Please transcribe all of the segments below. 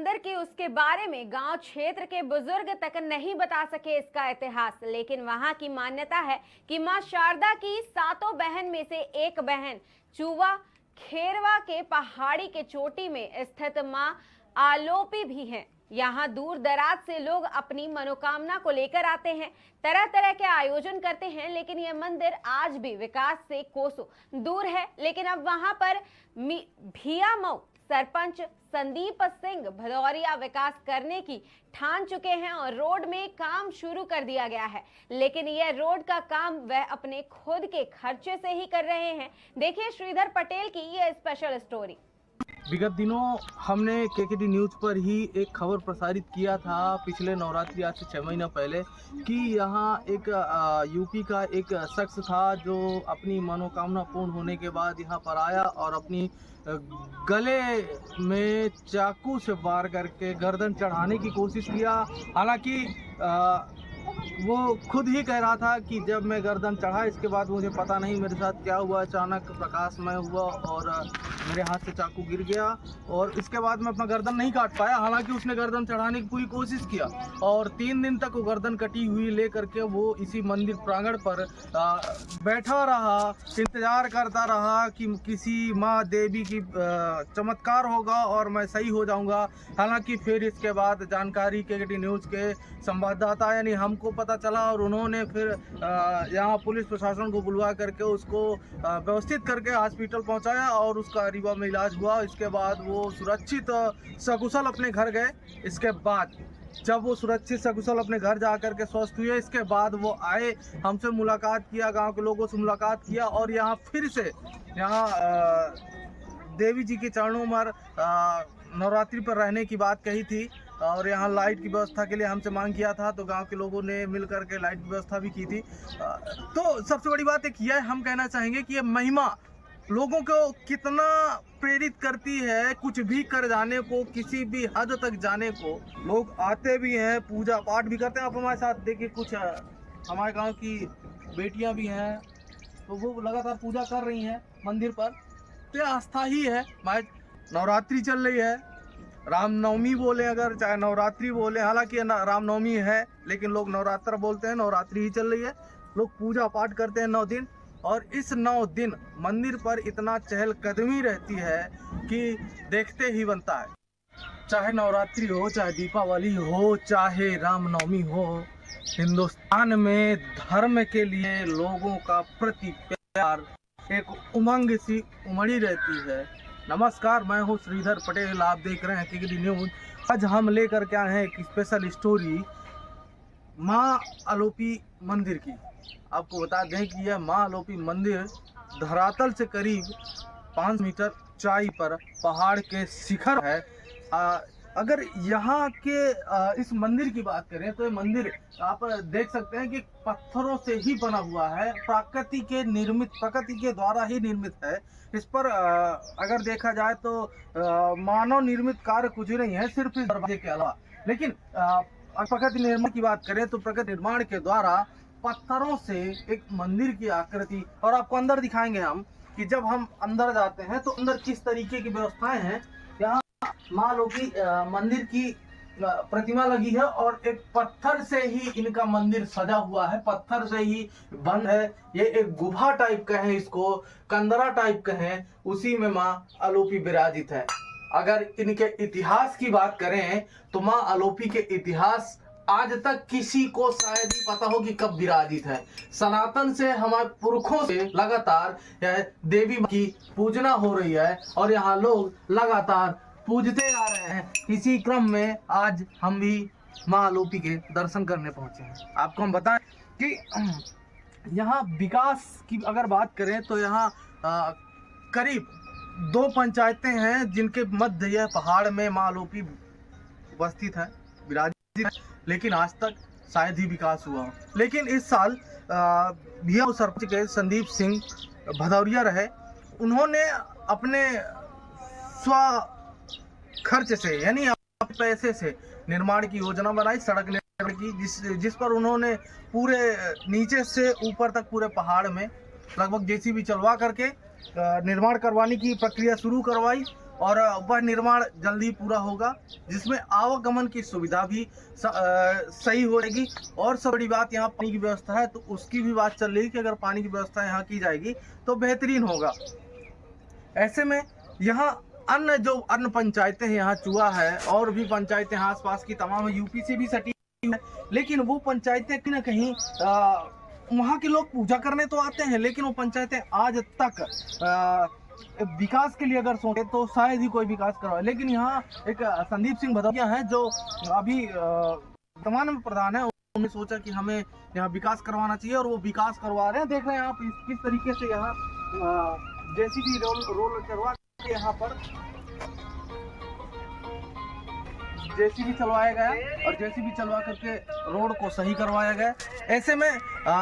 मंदिर की उसके बारे में गांव क्षेत्र के बुजुर्ग तक नहीं बता सके इसका इतिहास। लेकिन वहां की मान्यता है कि मां शारदा की सातों बहन में से एक बहन चूवा खेरवा के पहाड़ी के चोटी में स्थित मां आलोपी भी हैं। यहाँ दूर दराज से लोग अपनी मनोकामना को लेकर आते हैं, तरह तरह के आयोजन करते हैं। लेकिन यह मंदिर आज भी विकास से कोसों दूर है। लेकिन अब वहां पर भियामऊ सरपंच संदीप सिंह भदौरिया विकास करने की ठान चुके हैं और रोड में काम शुरू कर दिया गया है। लेकिन यह रोड का काम वह अपने खुद के खर्चे से ही कर रहे हैं। देखिए श्रीधर पटेल की यह स्पेशल स्टोरी। विगत दिनों हमने केकेडी न्यूज़ पर ही एक खबर प्रसारित किया था पिछले नवरात्रि आज से 6 महीना पहले कि यहाँ एक यूपी का एक शख्स था जो अपनी मनोकामना पूर्ण होने के बाद यहाँ पर आया और अपनी गले में चाकू से वार करके गर्दन चढ़ाने की कोशिश किया। हालांकि वो खुद ही कह रहा था कि जब मैं गर्दन चढ़ा इसके बाद मुझे पता नहीं मेरे साथ क्या हुआ, अचानक प्रकाशमय हुआ और मेरे हाथ से चाकू गिर गया और इसके बाद मैं अपना गर्दन नहीं काट पाया। हालांकि उसने गर्दन चढ़ाने की पूरी कोशिश किया और 3 दिन तक वो गर्दन कटी हुई ले करके वो इसी मंदिर प्रांगण पर बैठा रहा, इंतजार करता रहा कि किसी माँ देवी की चमत्कार होगा और मैं सही हो जाऊंगा। हालांकि फिर इसके बाद जानकारी केकेडी न्यूज़ के संवाददाता यानी हमको पता चला और उन्होंने फिर यहाँ पुलिस प्रशासन को बुलवा करके उसको व्यवस्थित करके हॉस्पिटल पहुँचाया और उसका रीवा में इलाज हुआ। इसके बाद वो सुरक्षित सकुशल अपने घर गए। इसके बाद जब वो सुरक्षित सकुशल अपने घर जा कर के स्वस्थ हुए, इसके बाद वो आए, हमसे मुलाकात किया, गांव के लोगों से मुलाकात किया और यहाँ फिर से यहाँ देवी जी के चरणों में नवरात्रि पर रहने की बात कही थी और यहाँ लाइट की व्यवस्था के लिए हमसे मांग किया था तो गांव के लोगों ने मिल कर के लाइट की व्यवस्था भी की थी। तो सबसे बड़ी बात एक यह हम कहना चाहेंगे कि ये महिमा लोगों को कितना प्रेरित करती है, कुछ भी कर जाने को, किसी भी हद तक जाने को। लोग आते भी हैं, पूजा पाठ भी करते हैं। आप हमारे साथ देखिए, कुछ हमारे गांव की बेटियां भी हैं तो वो लगातार पूजा कर रही हैं मंदिर पर। तो आस्था ही है। नवरात्रि चल रही है, रामनवमी बोले अगर, चाहे नवरात्रि बोले, हालांकि रामनवमी है लेकिन लोग नवरात्र बोलते हैं, नवरात्रि ही चल रही है। लोग पूजा पाठ करते हैं 9 दिन और इस 9 दिन मंदिर पर इतना चहलकदमी रहती है कि देखते ही बनता है। चाहे नवरात्रि हो, चाहे दीपावली हो, चाहे रामनवमी हो, हिंदुस्तान में धर्म के लिए लोगों का प्रति प्यार, एक उमंग सी उमड़ी रहती है। नमस्कार, मैं हूं श्रीधर पटेल, आप देख रहे हैं केकेडी न्यूज़। आज हम लेकर के आए हैं एक स्पेशल स्टोरी माँ आलोपी मंदिर की। आपको बता दें कि यह माँ आलोपी मंदिर धरातल से करीब 5 मीटर ऊंचाई पर पहाड़ के शिखर है। अगर यहाँ के इस मंदिर की बात करें तो ये मंदिर आप देख सकते हैं कि पत्थरों से ही बना हुआ है, प्रकृति के द्वारा ही निर्मित है। इस पर अगर देखा जाए तो मानव निर्मित कार्य कुछ नहीं है, सिर्फ इस दरवाजे के अलावा। लेकिन प्रकृति निर्माण की बात करें तो प्रकृति निर्माण के द्वारा पत्थरों से एक मंदिर की आकृति, और आपको अंदर दिखाएंगे हम कि जब हम अंदर जाते हैं तो अंदर किस तरीके की व्यवस्थाएं हैं। यहाँ माँ आलोपी मंदिर की प्रतिमा लगी है और एक पत्थर से ही इनका मंदिर सजा हुआ है, पत्थर से ही बंद है। ये एक गुफा टाइप का है, इसको कंदरा टाइप का है, उसी में माँ आलोपी विराजित है। अगर इनके इतिहास की बात करें तो माँ आलोपी के इतिहास आज तक किसी को शायद ही पता हो कि कब विराजित है। सनातन से हमारे पुरखों से लगातार यह देवी की पूजना हो रही है और यहाँ लोग लगातार पूजते आ रहे हैं। इसी क्रम में आज हम भी माँ आलोपी के दर्शन करने पहुंचे हैं। आपको हम बताएं कि यहाँ विकास की अगर बात करें तो यहाँ करीब 2 पंचायतें हैं जिनके मध्य यह पहाड़ में माँ आलोपी उपस्थित है, विराजित है। लेकिन आज तक शायद ही विकास हुआ हो। लेकिन इस साल भियामऊ सरपंच के संदीप सिंह भदौरिया रहे, उन्होंने अपने स्व खर्च से यानी पैसे से निर्माण की योजना बनाई, सड़क निर्माण की, जिस पर उन्होंने पूरे नीचे से ऊपर तक पूरे पहाड़ में लगभग जेसीबी चलवा करके निर्माण करवाने की प्रक्रिया शुरू करवाई और वह निर्माण जल्दी पूरा होगा, जिसमें आवागमन की सुविधा भी सही हो जाएगी। और सब बड़ी बात यहाँ पानी की व्यवस्था है, तो उसकी भी बात चल रही है कि अगर पानी की व्यवस्था यहाँ की जाएगी तो बेहतरीन होगा। ऐसे में यहाँ अन्य पंचायतें हैं, यहाँ चुआ है और भी पंचायतें आसपास की तमाम यूपी से भी सटी है, लेकिन वो पंचायतें कहीं ना कहीं वहाँ के लोग पूजा करने तो आते हैं, लेकिन वो पंचायतें आज तक विकास के लिए अगर सोचे तो शायद ही कोई विकास करवाए। लेकिन यहाँ एक संदीप सिंह भदौरिया हैं जो अभी वर्तमान में प्रधान है, उन्होंने सोचा कि हमें यहाँ विकास करवाना चाहिए और वो विकास करवा रहे हैं। देख रहे हैं आप किस तरीके से यहाँ जेसीबी रोल करवा के यहाँ पर जेसीबी चलवाया गया और जेसीबी चलवा करके रोड को सही करवाया गया। ऐसे में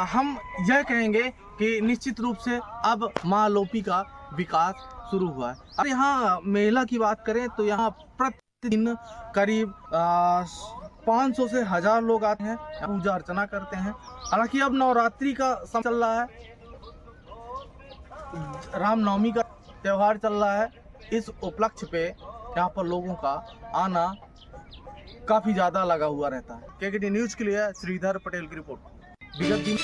हम यह कहेंगे कि निश्चित रूप से अब माँ लोपी का विकास शुरू हुआ है। और यहाँ मेला की बात करें तो यहाँ प्रतिदिन करीब 500 से 1000 लोग आते हैं, पूजा अर्चना करते हैं। हालांकि अब नवरात्रि का समय चल रहा है, रामनवमी का त्योहार चल रहा है। इस उपलक्ष्य पे यहाँ पर लोगों का आना काफी ज्यादा लगा हुआ रहता है। केकेडी न्यूज के लिए श्रीधर पटेल की रिपोर्ट। विगत दिन